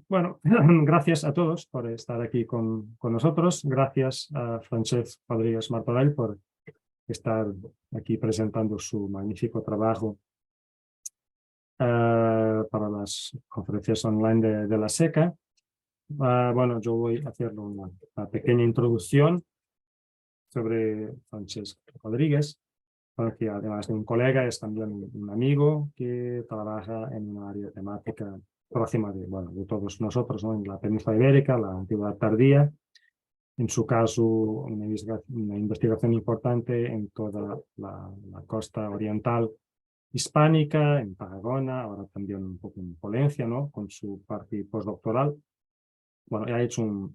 Bueno, gracias a todos por estar aquí con nosotros. Gracias a Francesc Rodríguez Martorell por estar aquí presentando su magnífico trabajo para las conferencias online de la SECA. Bueno, yo voy a hacer una pequeña introducción sobre Francesc Rodríguez, que además de un colega es también un amigo que trabaja en una área temática próxima de, bueno, de todos nosotros, ¿no? En la península ibérica, la antigüedad tardía. En su caso, una investigación importante en toda la costa oriental hispánica, en Tarragona, ahora también un poco en Polencia, ¿no? Con su parte postdoctoral. Bueno, ha hecho una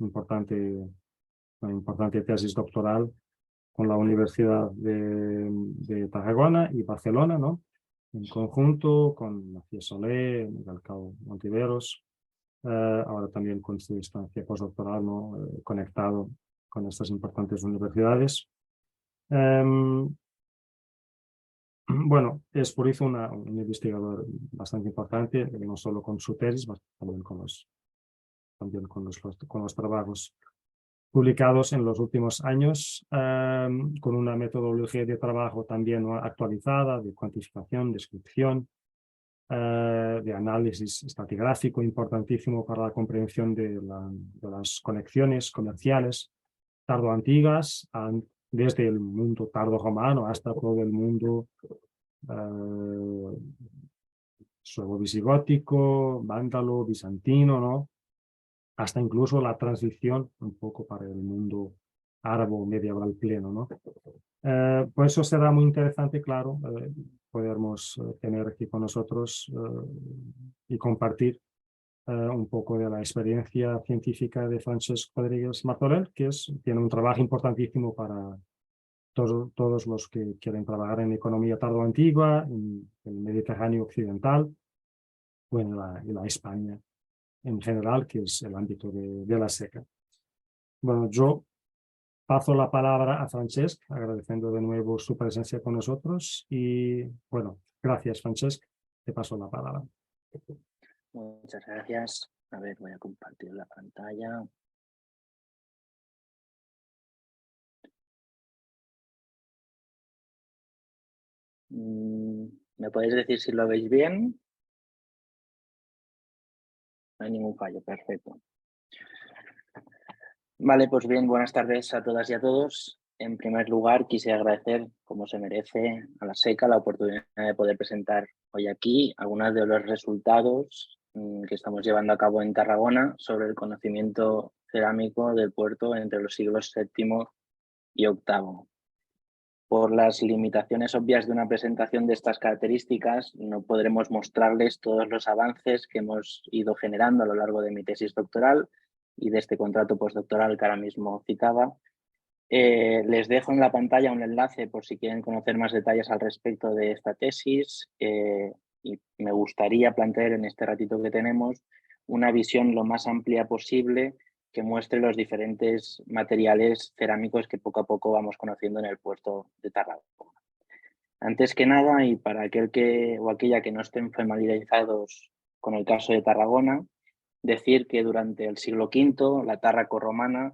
importante tesis doctoral con la Universidad de Tarragona y Barcelona, ¿no? En conjunto con Macías Solé, Miguel Cao Montiveros, ahora también con su estancia postdoctoral, ¿no? Conectado con estas importantes universidades. Bueno, es por eso un investigador bastante importante, no solo con su tesis, también con los trabajos publicados en los últimos años, con una metodología de trabajo también actualizada, de cuantificación, descripción, de análisis estratigráfico, importantísimo para la comprensión de las conexiones comerciales tardo-antiguas, desde el mundo tardo-romano hasta todo el mundo suevo-visigótico, vándalo, bizantino, ¿no? Hasta incluso la transición un poco para el mundo árabe medieval pleno, ¿no? Pues eso será muy interesante, claro, podermos tener aquí con nosotros y compartir un poco de la experiencia científica de Francesc Rodríguez Martorell, que tiene un trabajo importantísimo para todos los que quieren trabajar en economía tardo-antigua, en el Mediterráneo occidental o en la España en general, que es el ámbito de la SECA. Bueno, yo paso la palabra a Francesc, agradeciendo de nuevo su presencia con nosotros y bueno, gracias Francesc, te paso la palabra. Muchas gracias. A ver, voy a compartir la pantalla. ¿Me podéis decir si lo veis bien? No hay ningún fallo, perfecto. Vale, pues bien, buenas tardes a todas y a todos. En primer lugar, quisiera agradecer, como se merece, a la SECA la oportunidad de poder presentar hoy aquí algunos de los resultados que estamos llevando a cabo en Tarragona sobre el conocimiento cerámico del puerto entre los siglos VII y VIII. Por las limitaciones obvias de una presentación de estas características, no podremos mostrarles todos los avances que hemos ido generando a lo largo de mi tesis doctoral y de este contrato postdoctoral que ahora mismo citaba. Les dejo en la pantalla un enlace por si quieren conocer más detalles al respecto de esta tesis y me gustaría plantear en este ratito que tenemos una visión lo más amplia posible que muestre los diferentes materiales cerámicos que poco a poco vamos conociendo en el puerto de Tarragona. Antes que nada, y para aquel o aquella que no estén familiarizados con el caso de Tarragona, decir que durante el siglo V la Tárraco-romana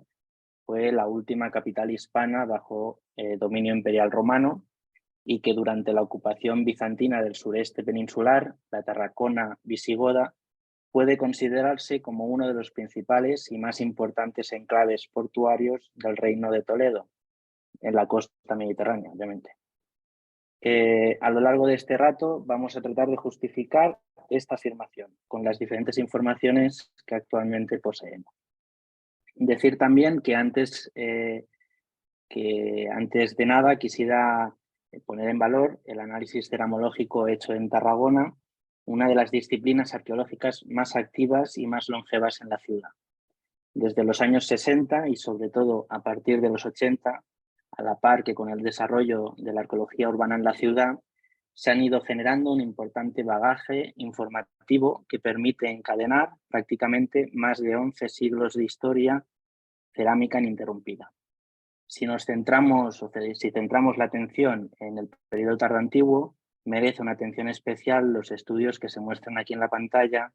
fue la última capital hispana bajo dominio imperial romano y que durante la ocupación bizantina del sureste peninsular, la Tarracona visigoda puede considerarse como uno de los principales y más importantes enclaves portuarios del Reino de Toledo, en la costa mediterránea, obviamente. A lo largo de este rato vamos a tratar de justificar esta afirmación con las diferentes informaciones que actualmente poseemos. Decir también que antes de nada quisiera poner en valor el análisis ceramológico hecho en Tarragona, una de las disciplinas arqueológicas más activas y más longevas en la ciudad. Desde los años 60 y sobre todo a partir de los 80, a la par que con el desarrollo de la arqueología urbana en la ciudad, se han ido generando un importante bagaje informativo que permite encadenar prácticamente más de 11 siglos de historia cerámica ininterrumpida. Si centramos la atención en el periodo tardoantiguo, merece una atención especial los estudios que se muestran aquí en la pantalla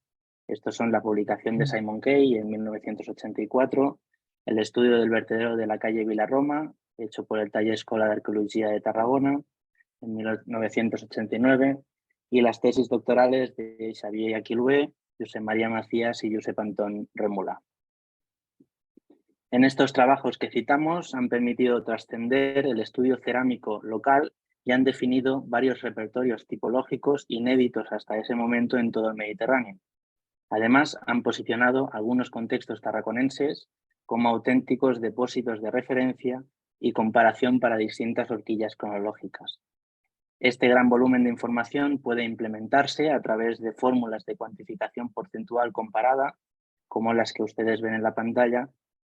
Estos son la publicación de Simon Key en 1984, el estudio del vertedero de la calle Vilarroma, hecho por el Taller Escola de Arqueología de Tarragona en 1989, y las tesis doctorales de Xavier Aquilhué, Josep María Macías y Josep Antón Remula. En estos trabajos que citamos han permitido trascender el estudio cerámico local y han definido varios repertorios tipológicos inéditos hasta ese momento en todo el Mediterráneo. Además, han posicionado algunos contextos tarraconenses como auténticos depósitos de referencia y comparación para distintas horquillas cronológicas. Este gran volumen de información puede implementarse a través de fórmulas de cuantificación porcentual comparada, como las que ustedes ven en la pantalla,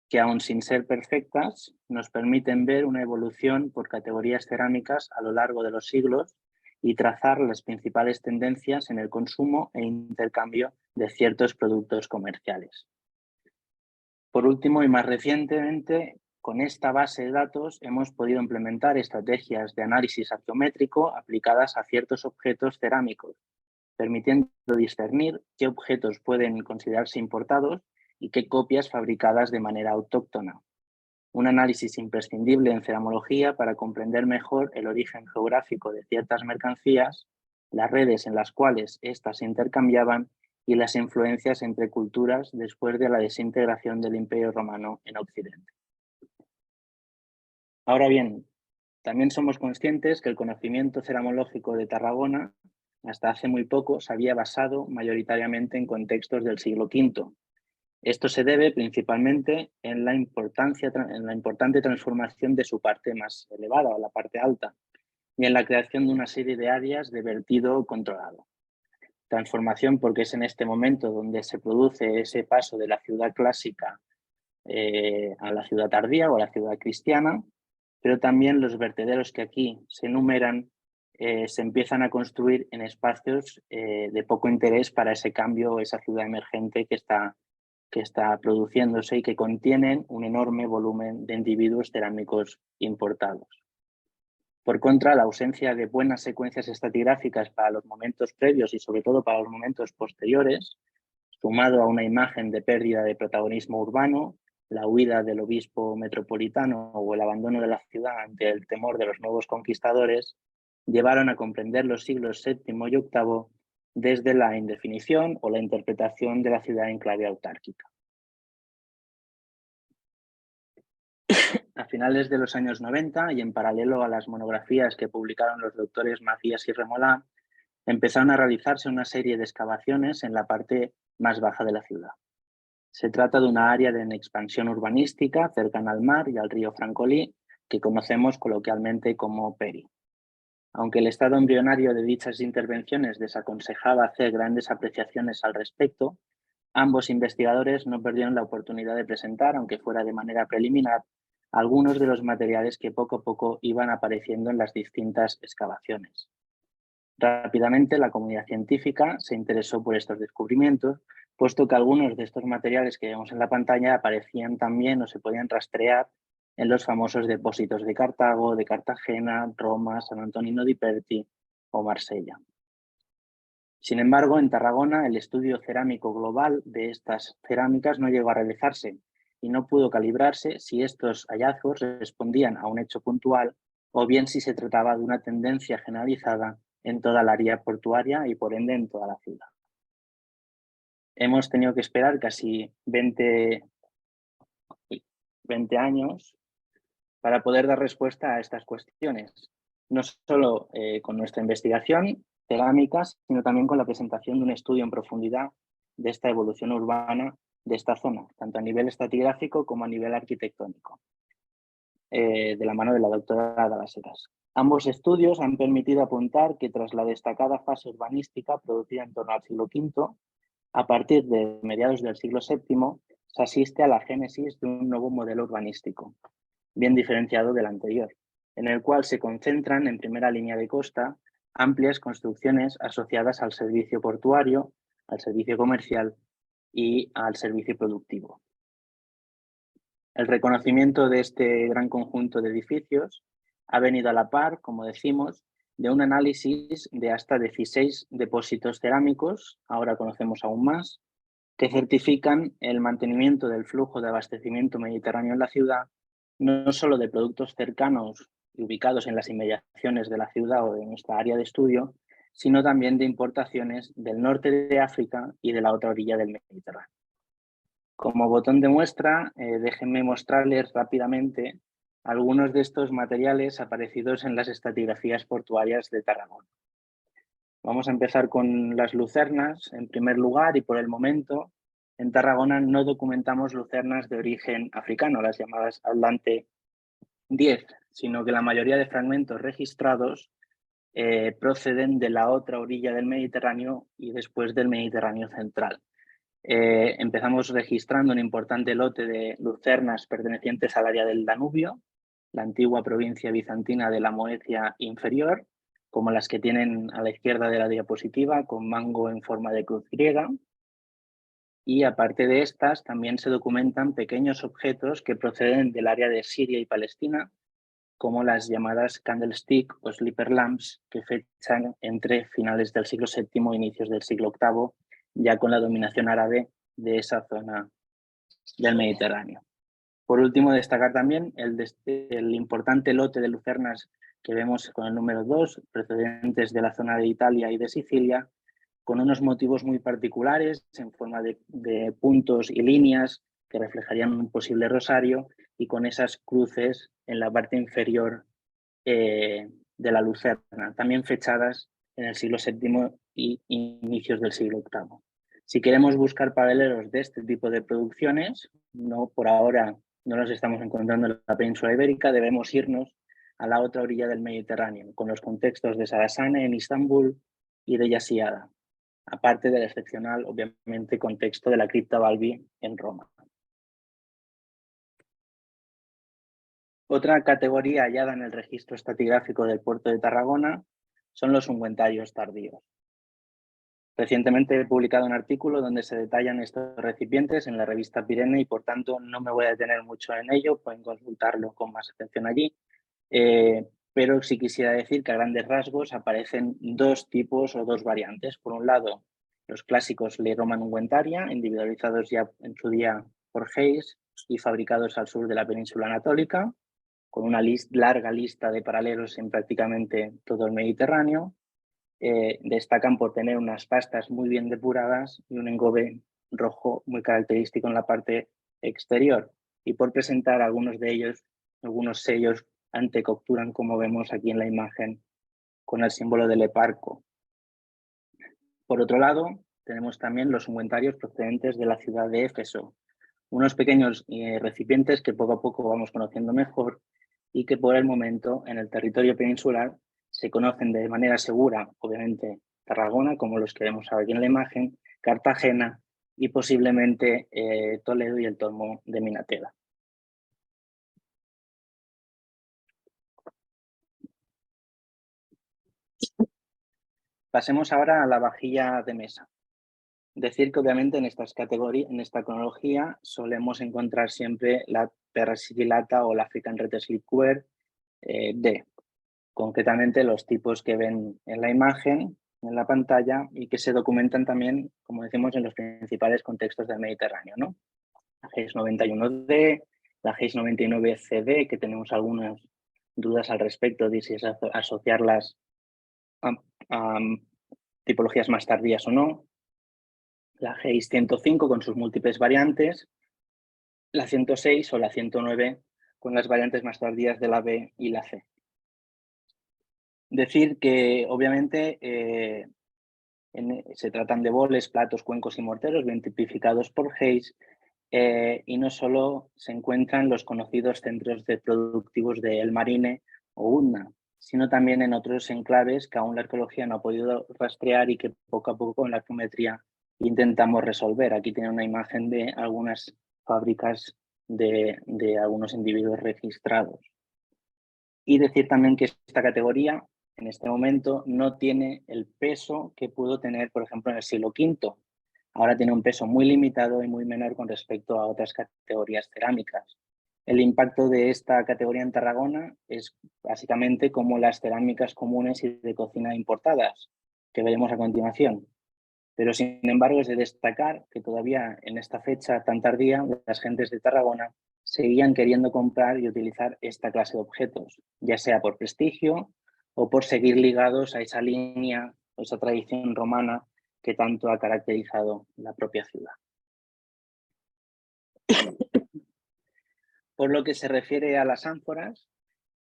que aun sin ser perfectas, nos permiten ver una evolución por categorías cerámicas a lo largo de los siglos y trazar las principales tendencias en el consumo e intercambio de ciertos productos comerciales. Por último y más recientemente, con esta base de datos hemos podido implementar estrategias de análisis arqueométrico aplicadas a ciertos objetos cerámicos, permitiendo discernir qué objetos pueden considerarse importados y qué copias fabricadas de manera autóctona. Un análisis imprescindible en ceramología para comprender mejor el origen geográfico de ciertas mercancías, las redes en las cuales éstas se intercambiaban y las influencias entre culturas después de la desintegración del Imperio Romano en Occidente. Ahora bien, también somos conscientes que el conocimiento ceramológico de Tarragona hasta hace muy poco se había basado mayoritariamente en contextos del siglo V. Esto se debe principalmente en la importante transformación de su parte más elevada, o la parte alta, y en la creación de una serie de áreas de vertido controlado. Transformación porque es en este momento donde se produce ese paso de la ciudad clásica a la ciudad tardía o a la ciudad cristiana, pero también los vertederos que aquí se enumeran se empiezan a construir en espacios de poco interés para ese cambio, esa ciudad emergente que está produciéndose y que contienen un enorme volumen de individuos cerámicos importados. Por contra, la ausencia de buenas secuencias estratigráficas para los momentos previos y sobre todo para los momentos posteriores, sumado a una imagen de pérdida de protagonismo urbano, la huida del obispo metropolitano o el abandono de la ciudad ante el temor de los nuevos conquistadores, llevaron a comprender los siglos VII y VIII desde la indefinición o la interpretación de la ciudad en clave autárquica. A finales de los años 90 y en paralelo a las monografías que publicaron los doctores Macías y Remolá, empezaron a realizarse una serie de excavaciones en la parte más baja de la ciudad. Se trata de una área de expansión urbanística cercana al mar y al río Francolí, que conocemos coloquialmente como Peri. Aunque el estado embrionario de dichas intervenciones desaconsejaba hacer grandes apreciaciones al respecto, ambos investigadores no perdieron la oportunidad de presentar, aunque fuera de manera preliminar, algunos de los materiales que poco a poco iban apareciendo en las distintas excavaciones. Rápidamente la comunidad científica se interesó por estos descubrimientos, puesto que algunos de estos materiales que vemos en la pantalla aparecían también o se podían rastrear en los famosos depósitos de Cartago, de Cartagena, Roma, San Antonino di Perti o Marsella. Sin embargo, en Tarragona el estudio cerámico global de estas cerámicas no llegó a realizarse y no pudo calibrarse si estos hallazgos respondían a un hecho puntual o bien si se trataba de una tendencia generalizada en toda el área portuaria y por ende en toda la ciudad. Hemos tenido que esperar casi 20 años para poder dar respuesta a estas cuestiones, no solo con nuestra investigación cerámica, sino también con la presentación de un estudio en profundidad de esta evolución urbana de esta zona, tanto a nivel estratigráfico como a nivel arquitectónico, de la mano de la doctora Dalas Heras. Ambos estudios han permitido apuntar que tras la destacada fase urbanística producida en torno al siglo V, a partir de mediados del siglo VII, se asiste a la génesis de un nuevo modelo urbanístico, bien diferenciado del anterior, en el cual se concentran en primera línea de costa amplias construcciones asociadas al servicio portuario, al servicio comercial y al servicio productivo. El reconocimiento de este gran conjunto de edificios ha venido a la par, como decimos, de un análisis de hasta 16 depósitos cerámicos, ahora conocemos aún más, que certifican el mantenimiento del flujo de abastecimiento mediterráneo en la ciudad, no solo de productos cercanos y ubicados en las inmediaciones de la ciudad o de nuestra área de estudio, sino también de importaciones del norte de África y de la otra orilla del Mediterráneo. Como botón de muestra, déjenme mostrarles rápidamente algunos de estos materiales aparecidos en las estratigrafías portuarias de Tarragona. Vamos a empezar con las lucernas, en primer lugar, y por el momento, en Tarragona no documentamos lucernas de origen africano, las llamadas Atlante 10, sino que la mayoría de fragmentos registrados proceden de la otra orilla del Mediterráneo y después del Mediterráneo central. Empezamos registrando un importante lote de lucernas pertenecientes al área del Danubio, la antigua provincia bizantina de la Moesia Inferior, como las que tienen a la izquierda de la diapositiva, con mango en forma de cruz griega. Y aparte de estas, también se documentan pequeños objetos que proceden del área de Siria y Palestina, como las llamadas candlestick o sleeper lamps, que fechan entre finales del siglo VII e inicios del siglo VIII, ya con la dominación árabe de esa zona del Mediterráneo. Por último, destacar también el importante lote de lucernas que vemos con el número 2, procedentes de la zona de Italia y de Sicilia, con unos motivos muy particulares en forma de puntos y líneas que reflejarían un posible rosario y con esas cruces en la parte inferior de la lucerna, también fechadas en el siglo VII y inicios del siglo VIII. Si queremos buscar paralelos de este tipo de producciones, por ahora no los estamos encontrando en la península ibérica, debemos irnos a la otra orilla del Mediterráneo, con los contextos de Sarasane en Istambul y de Yasiada, aparte del excepcional, obviamente, contexto de la cripta Balbi en Roma. Otra categoría hallada en el registro estratigráfico del puerto de Tarragona son los ungüentarios tardíos. Recientemente he publicado un artículo donde se detallan estos recipientes en la revista Pirene y por tanto no me voy a detener mucho en ello, pueden consultarlo con más atención allí. Pero sí quisiera decir que a grandes rasgos aparecen dos tipos o dos variantes. Por un lado, los clásicos Ley Roman ungüentaria, individualizados ya en su día por Hayes y fabricados al sur de la península anatólica, con una larga lista de paralelos en prácticamente todo el Mediterráneo. Destacan por tener unas pastas muy bien depuradas y un engobe rojo muy característico en la parte exterior, y por presentar algunos de ellos, algunos sellos antecocturan, como vemos aquí en la imagen, con el símbolo del eparco. Por otro lado, tenemos también los ungüentarios procedentes de la ciudad de Éfeso, unos pequeños recipientes que poco a poco vamos conociendo mejor y que por el momento en el territorio peninsular se conocen de manera segura, obviamente Tarragona, como los que vemos aquí en la imagen, Cartagena y posiblemente Toledo y el Tomo de Minatela. Pasemos ahora a la vajilla de mesa. Decir que obviamente en estas categorías, en esta cronología, solemos encontrar siempre la Perra sigillata o la African Red Slipware D, concretamente los tipos que ven en la imagen, en la pantalla, y que se documentan también, como decimos, en los principales contextos del Mediterráneo, ¿no? La GEIS 91D, la GEIS 99CD, que tenemos algunas dudas al respecto de si es asociarlas a tipologías más tardías o no, la GEIS 105 con sus múltiples variantes, la 106 o la 109 con las variantes más tardías de la B y la C. Decir que obviamente se tratan de boles, platos, cuencos y morteros bien tipificados por Hayes, y no solo se encuentran los conocidos centros productivos de El Marine o Udna, sino también en otros enclaves que aún la arqueología no ha podido rastrear y que poco a poco con la arqueometría intentamos resolver. Aquí tiene una imagen de algunas fábricas de algunos individuos registrados. Y decir también que esta categoría en este momento no tiene el peso que pudo tener, por ejemplo, en el siglo V. Ahora tiene un peso muy limitado y muy menor con respecto a otras categorías cerámicas. El impacto de esta categoría en Tarragona es básicamente como las cerámicas comunes y de cocina importadas, que veremos a continuación. Pero sin embargo es de destacar que todavía en esta fecha tan tardía las gentes de Tarragona seguían queriendo comprar y utilizar esta clase de objetos, ya sea por prestigio o por seguir ligados a esa línea o esa tradición romana que tanto ha caracterizado la propia ciudad. Por lo que se refiere a las ánforas,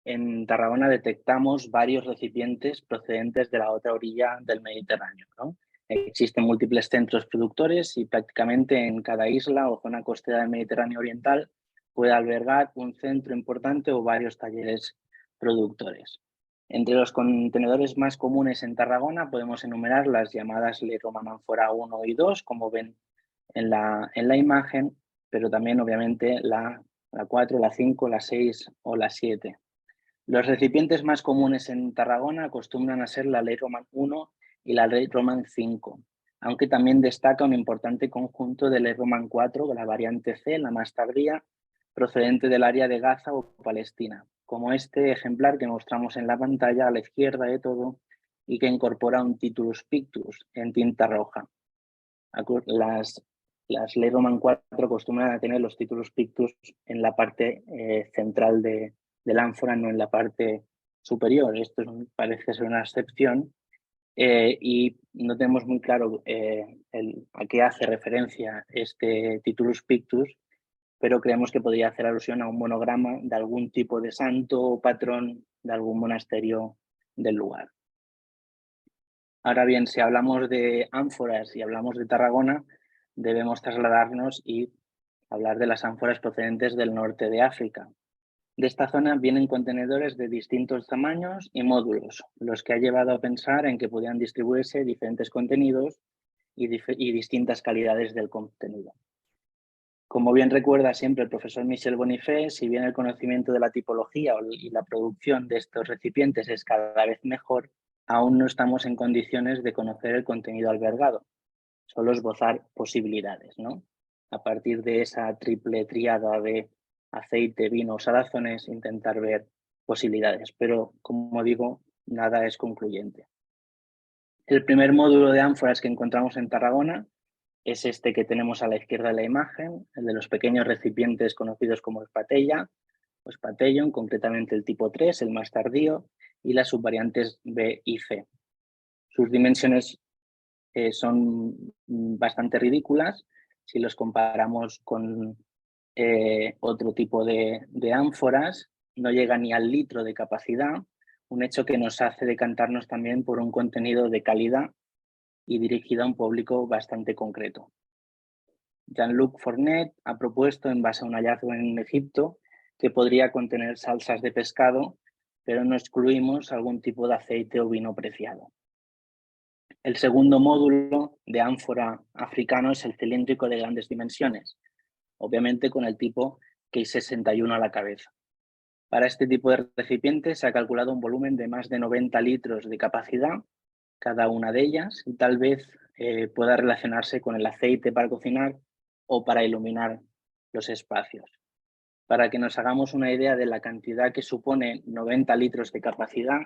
en Tarragona detectamos varios recipientes procedentes de la otra orilla del Mediterráneo, ¿no? Existen múltiples centros productores y prácticamente en cada isla o zona costera del Mediterráneo oriental puede albergar un centro importante o varios talleres productores. Entre los contenedores más comunes en Tarragona podemos enumerar las llamadas Le Roman Ánfora 1 y 2, como ven en la imagen, pero también obviamente la 4, la 5, la 6 o la 7. Los recipientes más comunes en Tarragona acostumbran a ser la Ley Roman 1 y la Ley Roman 5, aunque también destaca un importante conjunto de Ley Roman 4, la variante C, la más tardía, procedente del área de Gaza o Palestina, como este ejemplar que mostramos en la pantalla a la izquierda de todo y que incorpora un Titulus Pictus en tinta roja. Las Ley Roman 4 acostumbran a tener los Titulus Pictus en la parte central de la ánfora, no en la parte superior. Esto parece ser una excepción y no tenemos muy claro a qué hace referencia este Titulus Pictus, pero creemos que podría hacer alusión a un monograma de algún tipo de santo o patrón de algún monasterio del lugar. Ahora bien, si hablamos de ánforas y hablamos de Tarragona, debemos trasladarnos y hablar de las ánforas procedentes del norte de África. De esta zona vienen contenedores de distintos tamaños y módulos, los que ha llevado a pensar en que podían distribuirse diferentes contenidos y distintas calidades del contenido. Como bien recuerda siempre el profesor Michel Bonifay, si bien el conocimiento de la tipología y la producción de estos recipientes es cada vez mejor, aún no estamos en condiciones de conocer el contenido albergado, solo esbozar posibilidades, ¿no? A partir de esa triple tríada de aceite, vino, salazones, intentar ver posibilidades, pero como digo, nada es concluyente. El primer módulo de ánforas que encontramos en Tarragona es este que tenemos a la izquierda de la imagen, el de los pequeños recipientes conocidos como espatella o spatellum, concretamente el tipo 3, el más tardío, y las subvariantes B y C. Sus dimensiones son bastante ridículas si los comparamos con otro tipo de ánforas. No llega ni al litro de capacidad, un hecho que nos hace decantarnos también por un contenido de calidad y dirigido a un público bastante concreto. Jean-Luc Fournet ha propuesto, en base a un hallazgo en Egipto, que podría contener salsas de pescado, pero no excluimos algún tipo de aceite o vino preciado. El segundo módulo de ánfora africano es el cilíndrico de grandes dimensiones, obviamente con el tipo Case 61 a la cabeza. Para este tipo de recipientes se ha calculado un volumen de más de 90 litros de capacidad, cada una de ellas, y tal vez pueda relacionarse con el aceite para cocinar o para iluminar los espacios. Para que nos hagamos una idea de la cantidad que supone 90 litros de capacidad,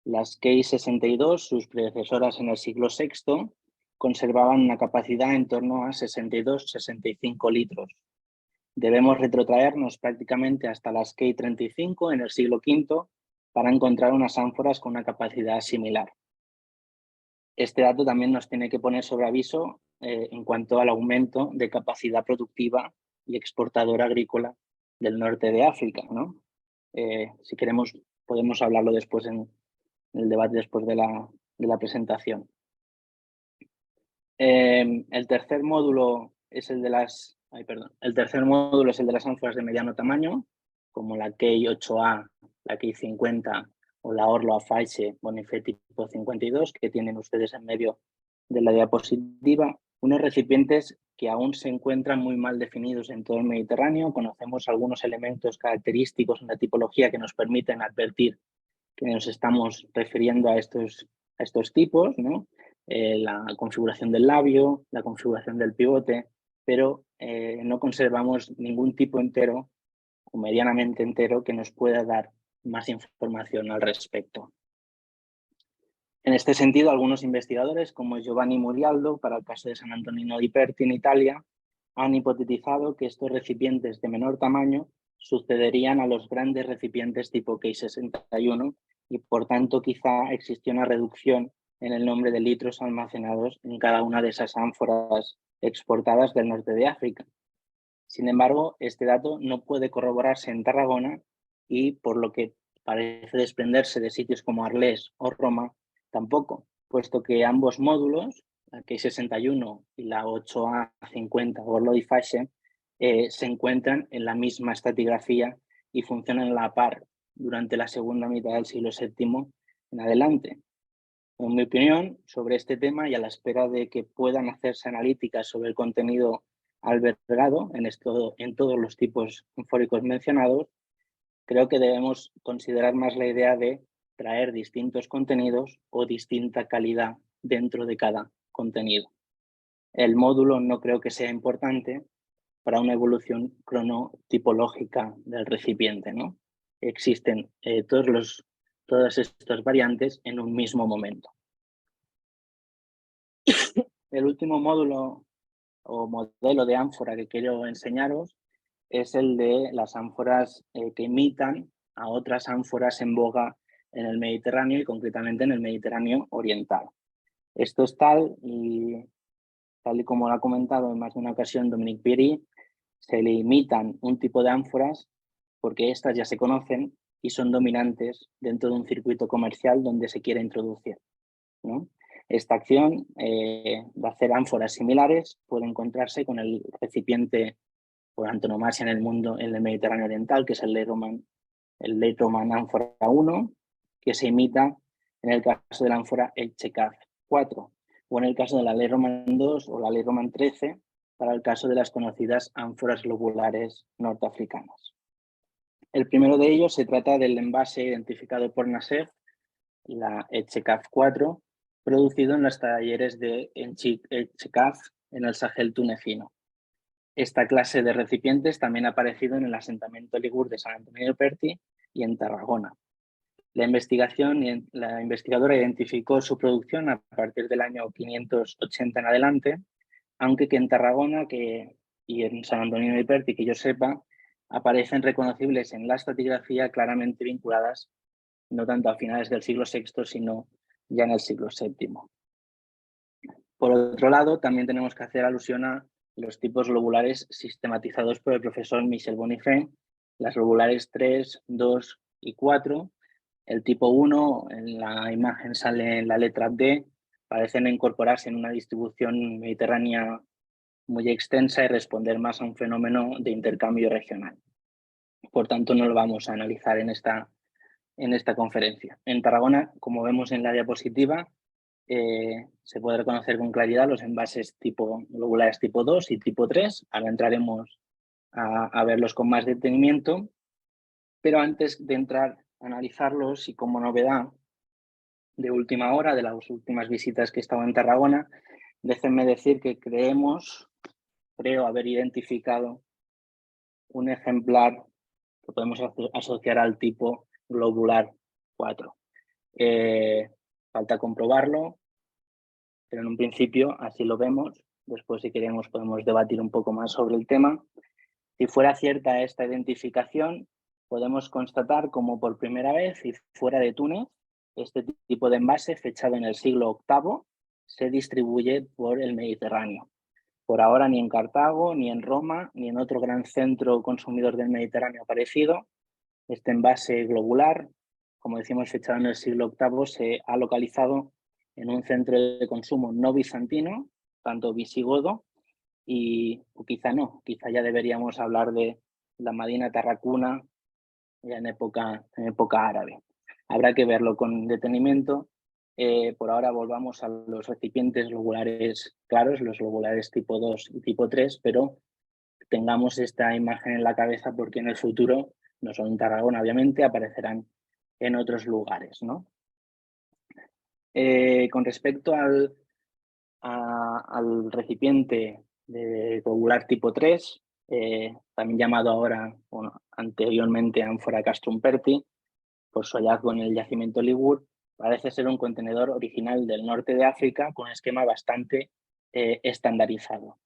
las Case 62, sus predecesoras en el siglo VI, conservaban una capacidad en torno a 62-65 litros. Debemos retrotraernos prácticamente hasta las Case 35 en el siglo V para encontrar unas ánforas con una capacidad similar. Este dato también nos tiene que poner sobre aviso en cuanto al aumento de capacidad productiva y exportadora agrícola del norte de África, ¿no? Si queremos, podemos hablarlo después en el debate después de la presentación. El tercer módulo es el de las ánforas de mediano tamaño, como la Key 8A, la Key 50 o la Orlo Afaiche Bonifay tipo 52, que tienen ustedes en medio de la diapositiva. Unos recipientes que aún se encuentran muy mal definidos en todo el Mediterráneo. Conocemos algunos elementos característicos en la tipología que nos permiten advertir que nos estamos refiriendo a estos tipos, ¿no? La configuración del labio, la configuración del pivote, pero no conservamos ningún tipo entero o medianamente entero que nos pueda dar más información al respecto. En este sentido, algunos investigadores, como Giovanni Murialdo, para el caso de San Antonino di Perti en Italia, han hipotetizado que estos recipientes de menor tamaño sucederían a los grandes recipientes tipo K61 y, por tanto, quizá existió una reducción en el número de litros almacenados en cada una de esas ánforas exportadas del norte de África. Sin embargo, este dato no puede corroborarse en Tarragona y, por lo que parece desprenderse de sitios como Arles o Roma, tampoco, puesto que ambos módulos, la K61 y la 8A50 Orlo di Fasce, se encuentran en la misma estratigrafía y funcionan a la par durante la segunda mitad del siglo VII en adelante. En mi opinión, sobre este tema y a la espera de que puedan hacerse analíticas sobre el contenido albergado en todos los tipos ánforicos mencionados, creo que debemos considerar más la idea de traer distintos contenidos o distinta calidad dentro de cada contenido. El módulo no creo que sea importante para una evolución cronotipológica del recipiente, ¿no? Existen todas estas variantes en un mismo momento. El último módulo o modelo de ánfora que quiero enseñaros es el de las ánforas que imitan a otras ánforas en boga en el Mediterráneo y concretamente en el Mediterráneo oriental. Esto es tal y como lo ha comentado en más de una ocasión Dominique Pieri, se le imitan un tipo de ánforas porque estas ya se conocen y son dominantes dentro de un circuito comercial donde se quiere introducir, ¿no? Esta acción de hacer ánforas similares puede encontrarse con el recipiente por antonomasia en el mundo, en el Mediterráneo oriental, que es el Late Roman ánfora 1, que se imita en el caso de la ánfora Echecaf 4, o en el caso de la Late Roman 2 o la Late Roman 13, para el caso de las conocidas ánforas globulares norteafricanas. El primero de ellos se trata del envase identificado por Nasser, la Echecaf 4, producido en los talleres de Echecaf en el Sahel tunecino. Esta clase de recipientes también ha aparecido en el asentamiento Ligur de San Antonino de Perti y en Tarragona. La investigadora identificó su producción a partir del año 580 en adelante, aunque que en Tarragona y en San Antonino de Perti, que yo sepa, aparecen reconocibles en la estratigrafía claramente vinculadas no tanto a finales del siglo VI, sino ya en el siglo VII. Por otro lado, también tenemos que hacer alusión a los tipos globulares sistematizados por el profesor Michel Bonifay, las globulares 3, 2 y 4. El tipo 1, en la imagen sale en la letra D, parecen incorporarse en una distribución mediterránea muy extensa y responder más a un fenómeno de intercambio regional. Por tanto, no lo vamos a analizar en esta conferencia. En Tarragona, como vemos en la diapositiva, se puede reconocer con claridad los envases globulares tipo 2 y tipo 3. Ahora entraremos a verlos con más detenimiento, pero antes de entrar a analizarlos y como novedad de última hora, de las últimas visitas que he estado en Tarragona, déjenme decir que creo haber identificado un ejemplar que podemos asociar al tipo globular 4. Falta comprobarlo, pero en un principio así lo vemos. Después, si queremos, podemos debatir un poco más sobre el tema. Si fuera cierta esta identificación, podemos constatar como por primera vez y fuera de Túnez, este tipo de envase, fechado en el siglo VIII, se distribuye por el Mediterráneo. Por ahora ni en Cartago, ni en Roma, ni en otro gran centro consumidor del Mediterráneo aparecido. Este envase globular, como decimos, fechado en el siglo VIII, se ha localizado en un centro de consumo no bizantino, tanto visigodo, o quizá no, quizá ya deberíamos hablar de la Madina Tarracuna ya en época árabe. Habrá que verlo con detenimiento. Por ahora volvamos a los recipientes globulares claros, los globulares tipo 2 y tipo 3, pero tengamos esta imagen en la cabeza porque en el futuro, no solo en Tarragona obviamente, aparecerán en otros lugares, ¿no? Con respecto al recipiente de globular tipo 3, también llamado ahora, anteriormente ánfora Castrum Perti, por su hallazgo en el yacimiento Ligur, Parece ser un contenedor original del norte de África con un esquema bastante estandarizado.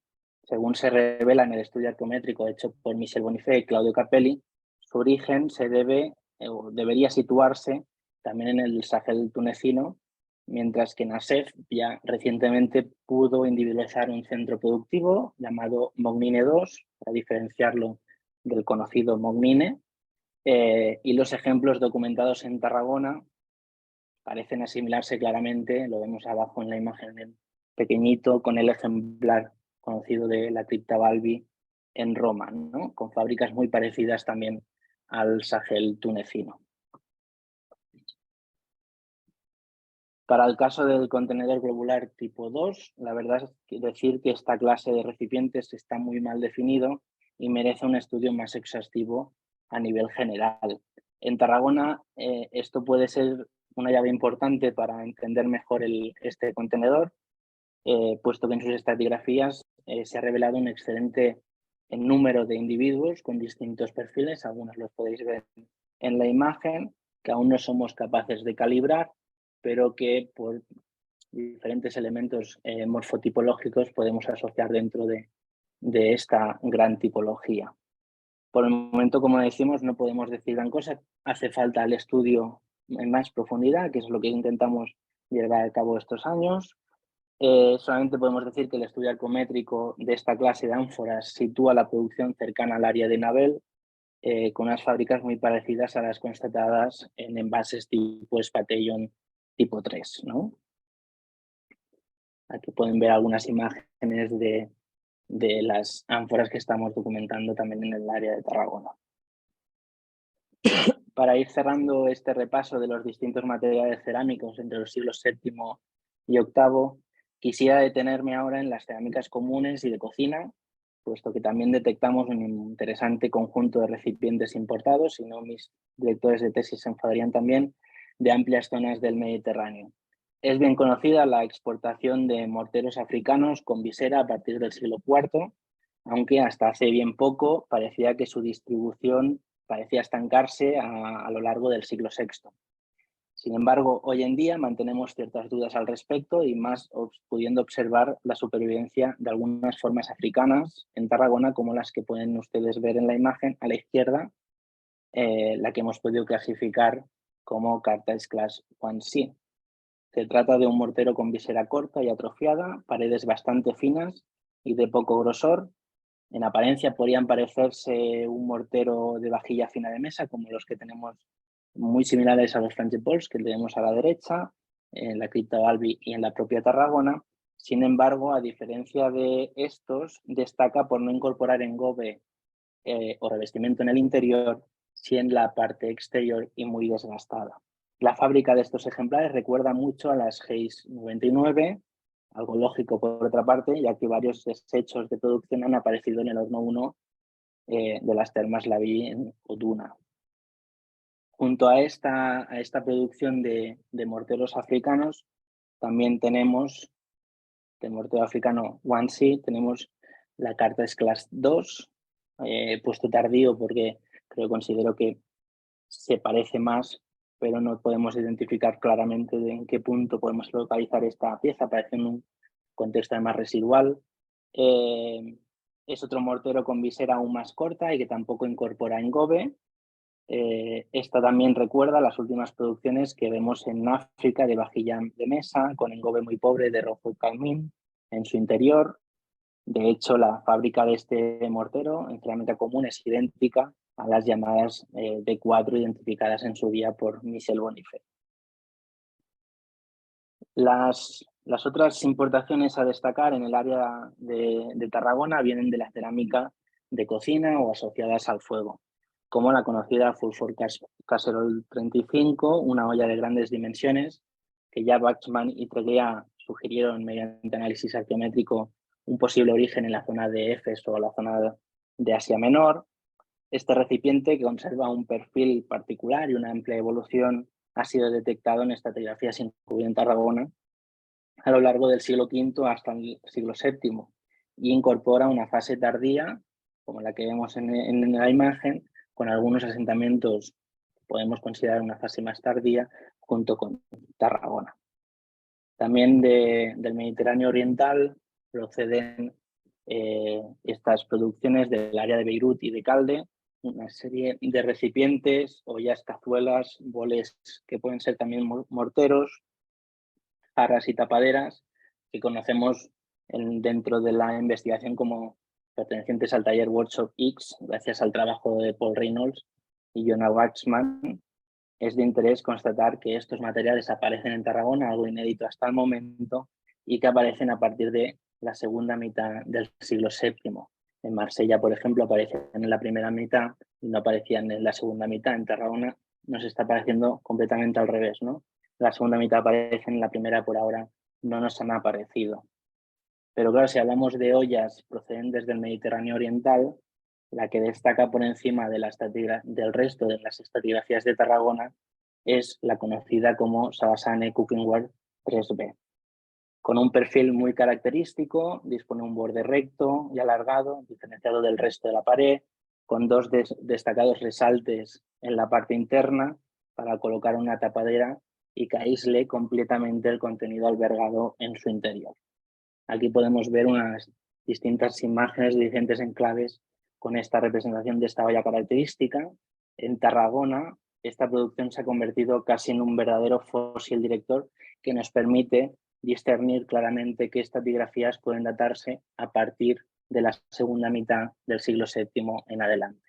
Según se revela en el estudio arqueométrico hecho por Michel Bonifay y Claudio Capelli, su origen se debe o debería situarse también en el Sahel tunecino, mientras que Nassef ya recientemente pudo individualizar un centro productivo llamado Mognine II, para diferenciarlo del conocido Mognine, y los ejemplos documentados en Tarragona parecen asimilarse claramente, lo vemos abajo en la imagen pequeñito, con el ejemplar conocido de la cripta Balbi en Roma, ¿no? Con fábricas muy parecidas también al Sahel tunecino. Para el caso del contenedor globular tipo 2, la verdad es que decir que esta clase de recipientes está muy mal definido y merece un estudio más exhaustivo a nivel general. En Tarragona, esto puede ser una llave importante para entender mejor este contenedor, puesto que en sus estratigrafías se ha revelado un excelente número de individuos con distintos perfiles, algunos los podéis ver en la imagen, que aún no somos capaces de calibrar, pero que por diferentes elementos morfotipológicos podemos asociar dentro de esta gran tipología. Por el momento, como decimos, no podemos decir gran cosa, hace falta el estudio en más profundidad, que es lo que intentamos llevar a cabo estos años. Solamente podemos decir que el estudio arqueométrico de esta clase de ánforas sitúa la producción cercana al área de Nabel, con unas fábricas muy parecidas a las constatadas en envases tipo Spatellon tipo 3, ¿no? Aquí pueden ver algunas imágenes de las ánforas que estamos documentando también en el área de Tarragona. Para ir cerrando este repaso de los distintos materiales cerámicos entre los siglos VII y VIII, quisiera detenerme ahora en las cerámicas comunes y de cocina, puesto que también detectamos un interesante conjunto de recipientes importados, si no mis directores de tesis se enfadarían también, de amplias zonas del Mediterráneo. Es bien conocida la exportación de morteros africanos con visera a partir del siglo IV, aunque hasta hace bien poco parecía que su distribución parecía estancarse a lo largo del siglo VI. Sin embargo, hoy en día mantenemos ciertas dudas al respecto y más pudiendo observar la supervivencia de algunas formas africanas en Tarragona, como las que pueden ustedes ver en la imagen a la izquierda, la que hemos podido clasificar como Cartage Class 1C. Se trata de un mortero con visera corta y atrofiada, paredes bastante finas y de poco grosor. En apariencia podrían parecerse un mortero de vajilla fina de mesa, como los que tenemos muy similares a los Frangipols que tenemos a la derecha, en la cripta Balbi y en la propia Tarragona. Sin embargo, a diferencia de estos, destaca por no incorporar engobe o revestimiento en el interior, sí en la parte exterior y muy desgastada. La fábrica de estos ejemplares recuerda mucho a las Hayes 99, algo lógico por otra parte, ya que varios desechos de producción han aparecido en el horno 1 de las termas Laví en Oduna. Junto a esta producción de morteros africanos, también tenemos, de mortero africano 1C, tenemos la Cartage Class 2, puesto tardío porque considero que se parece más, pero no podemos identificar claramente en qué punto podemos localizar esta pieza, parece en un contexto más residual. Es otro mortero con visera aún más corta y que tampoco incorpora engobe. Esta también recuerda las últimas producciones que vemos en África de vajilla de mesa, con engobe muy pobre de rojo carmín en su interior. De hecho, la fábrica de este mortero en cerámica común es idéntica a las llamadas D4 identificadas en su día por Michel Bonifay. Las otras importaciones a destacar en el área de Tarragona vienen de la cerámica de cocina o asociadas al fuego, como la conocida Fulford Casserole 35, una olla de grandes dimensiones que ya Bachmann y Tregea sugirieron mediante análisis arqueométrico un posible origen en la zona de Éfeso o la zona de Asia Menor. Este recipiente, que conserva un perfil particular y una amplia evolución, ha sido detectado en estratigrafías incluidas en Tarragona a lo largo del siglo V hasta el siglo VII y incorpora una fase tardía, como la que vemos en la imagen, con algunos asentamientos que podemos considerar una fase más tardía, junto con Tarragona. También del Mediterráneo Oriental proceden estas producciones del área de Beirut y de Calde, una serie de recipientes, ollas, cazuelas, boles que pueden ser también morteros, jarras y tapaderas que conocemos dentro de la investigación como pertenecientes al taller Workshop X, gracias al trabajo de Paul Reynolds y Jonah Waxman. Es de interés constatar que estos materiales aparecen en Tarragona, algo inédito hasta el momento, y que aparecen a partir de la segunda mitad del siglo VII. En Marsella, por ejemplo, aparecen en la primera mitad y no aparecían en la segunda mitad. En Tarragona nos está apareciendo completamente al revés, ¿no? La segunda mitad aparece, en la primera por ahora no nos han aparecido. Pero claro, si hablamos de ollas procedentes del Mediterráneo Oriental, la que destaca por encima de del resto de las estratigrafías de Tarragona es la conocida como Salasane Cookingware 3B. Con un perfil muy característico, dispone un borde recto y alargado, diferenciado del resto de la pared, con dos destacados resaltes en la parte interna para colocar una tapadera y que aísle completamente el contenido albergado en su interior. Aquí podemos ver unas distintas imágenes de diferentes enclaves con esta representación de esta olla característica. En Tarragona, esta producción se ha convertido casi en un verdadero fósil director que nos permite discernir claramente qué estratigrafías pueden datarse a partir de la segunda mitad del siglo VII en adelante.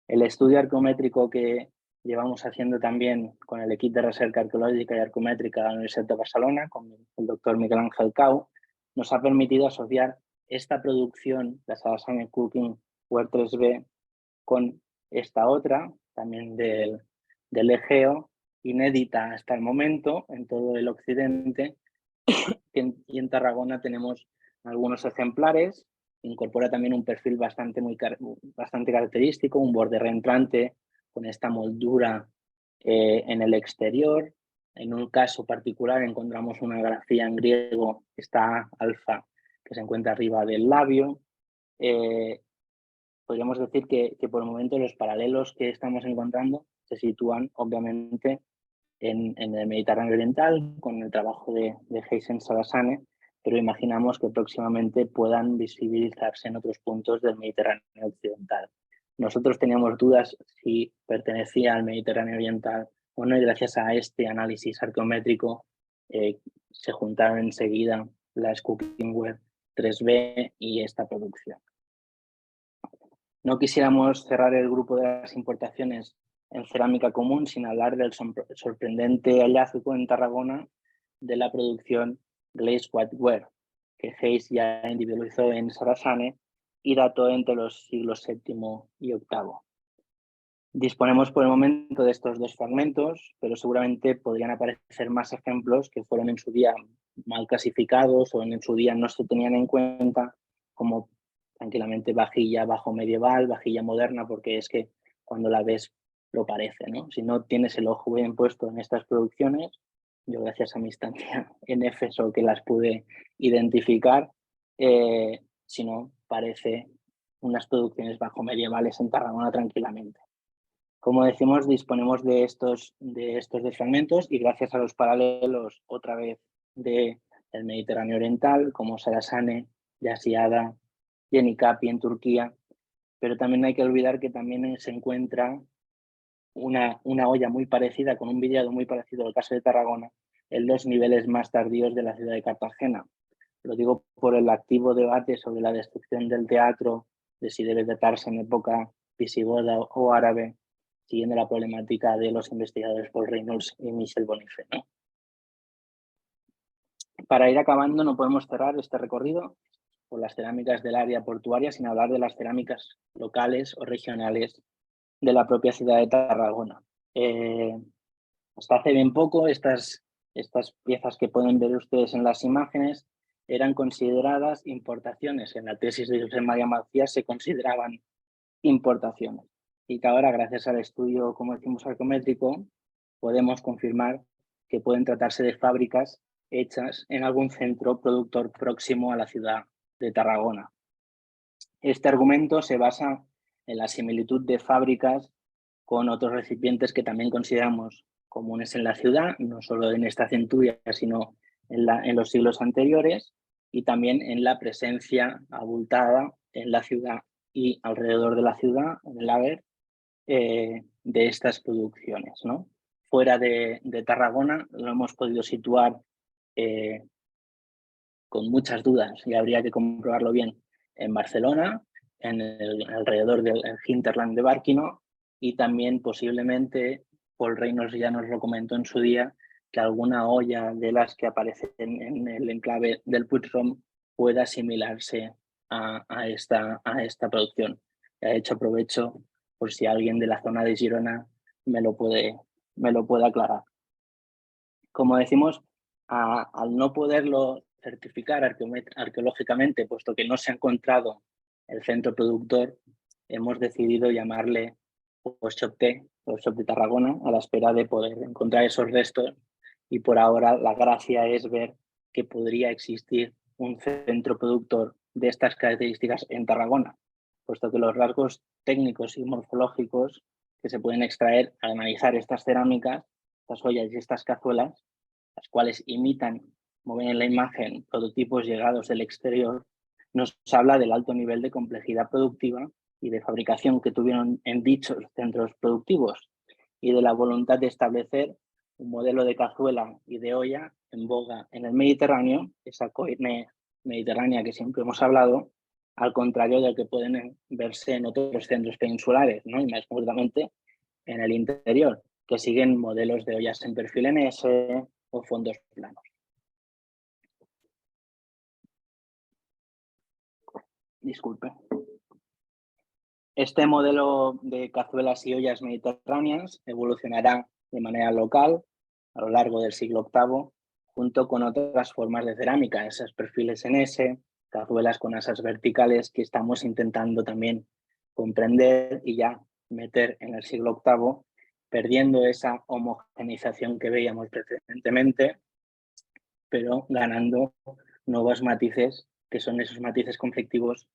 El estudio arqueométrico que llevamos haciendo también con el equipo de recerca arqueológica y arqueométrica de la Universidad de Barcelona, con el doctor Miguel Ángel Cau, nos ha permitido asociar esta producción, la Salasane Cookingware 3B, con esta otra, también del Egeo, inédita hasta el momento en todo el occidente, y en Tarragona tenemos algunos ejemplares. Incorpora también un perfil bastante característico, un borde reentrante con esta moldura en el exterior. En un caso particular encontramos una grafía en griego, esta alfa, que se encuentra arriba del labio. Podríamos decir que por el momento los paralelos que estamos encontrando se sitúan obviamente en el Mediterráneo Oriental con el trabajo de Heisen Salasane, pero imaginamos que próximamente puedan visibilizarse en otros puntos del Mediterráneo Occidental. Nosotros teníamos dudas si pertenecía al Mediterráneo Oriental o no, y gracias a este análisis arqueométrico se juntaron enseguida las Cookingware 3B y esta producción. No quisiéramos cerrar el grupo de las importaciones en cerámica común sin hablar del sorprendente hallazgo en Tarragona de la producción Glazed Whiteware, que Hayes ya individualizó en Salasane y dató entre los siglos VII y VIII. Disponemos por el momento de estos dos fragmentos, pero seguramente podrían aparecer más ejemplos que fueron en su día mal clasificados o en su día no se tenían en cuenta, como tranquilamente vajilla bajo medieval, vajilla moderna, porque es que cuando la ves lo parece, ¿no? Si no tienes el ojo bien puesto en estas producciones, yo gracias a mi estancia en Éfeso que las pude identificar, si no, parece unas producciones bajo medievales en Tarragona tranquilamente. Como decimos, disponemos de estos dos fragmentos y gracias a los paralelos otra vez del Mediterráneo Oriental, como Salasane, Yasiada, Yenicapi en Turquía, pero también no hay que olvidar que también se encuentra una olla muy parecida, con un vidriado muy parecido al caso de Tarragona, en los niveles más tardíos de la ciudad de Cartagena. Lo digo por el activo debate sobre la destrucción del teatro, de si debe datarse en época visigoda o árabe, siguiendo la problemática de los investigadores Paul Reynolds y Michel Bonifay, ¿no? Para ir acabando, no podemos cerrar este recorrido por las cerámicas del área portuaria sin hablar de las cerámicas locales o regionales de la propia ciudad de Tarragona. Hasta hace bien poco, estas piezas que pueden ver ustedes en las imágenes eran consideradas importaciones. En la tesis de José María Macías se consideraban importaciones. Y que ahora, gracias al estudio, como decimos, arqueométrico, podemos confirmar que pueden tratarse de fábricas hechas en algún centro productor próximo a la ciudad de Tarragona. Este argumento se basa en la similitud de fábricas con otros recipientes que también consideramos comunes en la ciudad, no solo en esta centuria, sino en los siglos anteriores, y también en la presencia abultada en la ciudad y alrededor de la ciudad, en el haber, de estas producciones, ¿no? Fuera de Tarragona lo hemos podido situar con muchas dudas, y habría que comprobarlo bien, en Barcelona, alrededor del hinterland de Bárquino, y también posiblemente Paul Reynolds ya nos lo comentó en su día, que alguna olla de las que aparecen en el enclave del Puigdròm pueda asimilarse a esta producción. De hecho, aprovecho por si alguien de la zona de Girona me lo puede aclarar. Como decimos, al no poderlo certificar arqueológicamente, puesto que no se ha encontrado el centro productor, hemos decidido llamarle Workshop de Tarragona, a la espera de poder encontrar esos restos, y por ahora la gracia es ver que podría existir un centro productor de estas características en Tarragona, puesto que los rasgos técnicos y morfológicos que se pueden extraer al analizar estas cerámicas, estas ollas y estas cazuelas, las cuales imitan, como ven en la imagen, prototipos llegados del exterior, nos habla del alto nivel de complejidad productiva y de fabricación que tuvieron en dichos centros productivos, y de la voluntad de establecer un modelo de cazuela y de olla en boga en el Mediterráneo, esa coine mediterránea que siempre hemos hablado, al contrario de lo que pueden verse en otros centros peninsulares, ¿no? Y más concretamente en el interior, que siguen modelos de ollas en perfil en S o fondos planos. Disculpe. Este modelo de cazuelas y ollas mediterráneas evolucionará de manera local a lo largo del siglo VIII, junto con otras formas de cerámica, esos perfiles en S, cazuelas con asas verticales, que estamos intentando también comprender y ya meter en el siglo VIII, perdiendo esa homogeneización que veíamos precedentemente, pero ganando nuevos matices, que son esos matices conflictivos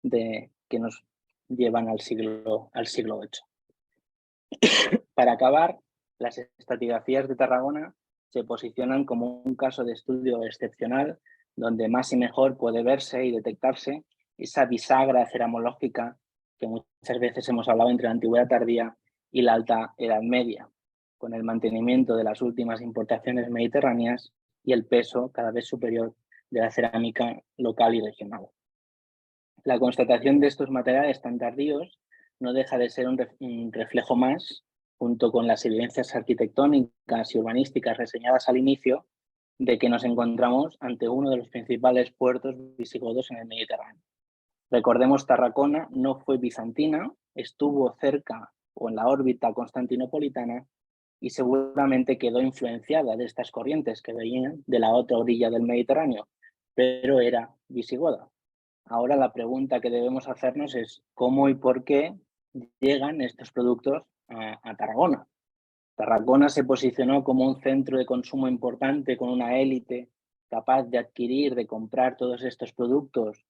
que nos llevan al siglo VIII. Para acabar, las estratigrafías de Tarragona se posicionan como un caso de estudio excepcional, donde más y mejor puede verse y detectarse esa bisagra ceramológica que muchas veces hemos hablado entre la antigüedad tardía y la alta edad media, con el mantenimiento de las últimas importaciones mediterráneas y el peso cada vez superior de la cerámica local y regional. La constatación de estos materiales tan tardíos no deja de ser un reflejo más, junto con las evidencias arquitectónicas y urbanísticas reseñadas al inicio, de que nos encontramos ante uno de los principales puertos visigodos en el Mediterráneo. Recordemos, Tarragona no fue bizantina, estuvo cerca o en la órbita constantinopolitana, y seguramente quedó influenciada de estas corrientes que venían de la otra orilla del Mediterráneo, pero era visigoda. Ahora la pregunta que debemos hacernos es cómo y por qué llegan estos productos a Tarragona. Tarragona se posicionó como un centro de consumo importante, con una élite capaz de adquirir, de comprar todos estos productos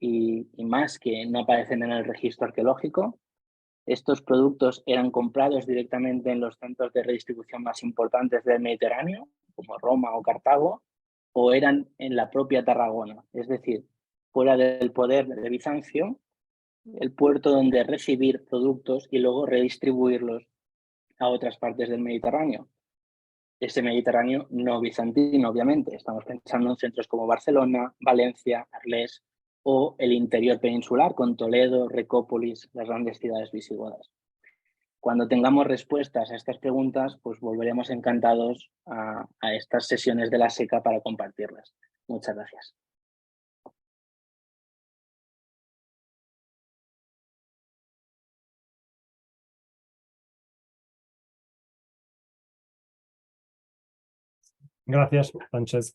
y más que no aparecen en el registro arqueológico. Estos productos eran comprados directamente en los centros de redistribución más importantes del Mediterráneo, como Roma o Cartago, o eran en la propia Tarragona, es decir, fuera del poder de Bizancio, el puerto donde recibir productos y luego redistribuirlos a otras partes del Mediterráneo. Ese Mediterráneo no bizantino, obviamente. Estamos pensando en centros como Barcelona, Valencia, Arles o el interior peninsular, con Toledo, Recópolis, las grandes ciudades visigodas. Cuando tengamos respuestas a estas preguntas, pues volveremos encantados a estas sesiones de la SECA para compartirlas. Muchas gracias. Gracias, Sánchez.